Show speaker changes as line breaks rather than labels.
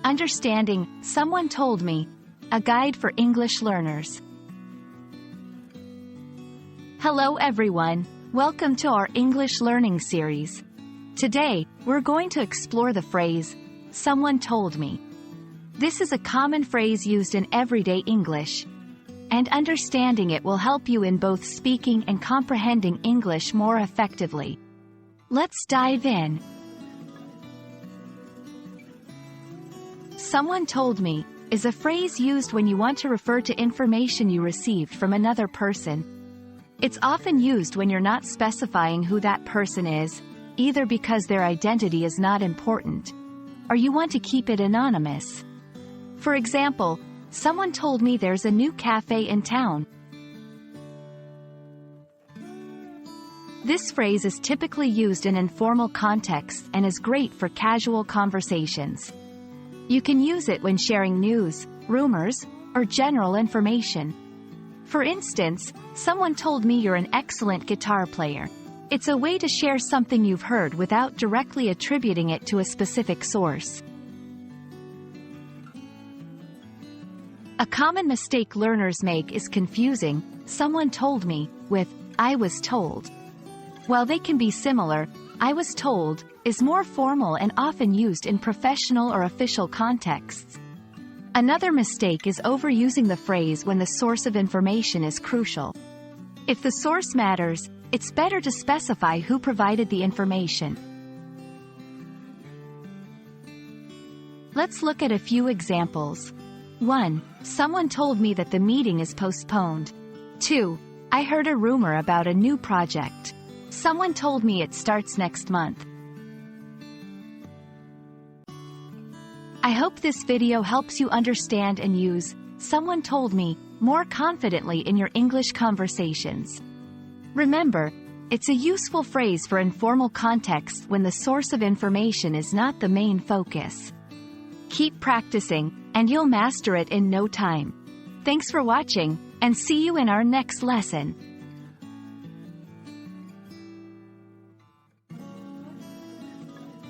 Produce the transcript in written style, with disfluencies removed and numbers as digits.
Understanding, someone told me. A guide for English learners. Hello everyone, welcome to our English learning series. Today, we're going to explore the phrase, someone told me. This is a common phrase used in everyday English, and understanding it will help you in both speaking and comprehending English more effectively. Let's dive in. Someone told me is a phrase used when you want to refer to information you received from another person. It's often used when you're not specifying who that person is, either because their identity is not important, or you want to keep it anonymous. For example, someone told me there's a new cafe in town. This phrase is typically used in informal contexts and is great for casual conversations. You can use it when sharing news, rumors, or general information. For instance, someone told me you're an excellent guitar player. It's a way to share something you've heard without directly attributing it to a specific source. A common mistake learners make is confusing someone told me with I was told. While they can be similar, I was told is more formal and often used in professional or official contexts. Another mistake is overusing the phrase when the source of information is crucial. If the source matters, it's better to specify who provided the information. Let's look at a few examples. 1. Someone told me that the meeting is postponed. 2. I heard a rumor about a new project. Someone told me it starts next month. I hope this video helps you understand and use someone told me more confidently in your English conversations. Remember, it's a useful phrase for informal contexts when the source of information is not the main focus. Keep practicing, and you'll master it in no time. Thanks for watching, and see you in our next lesson.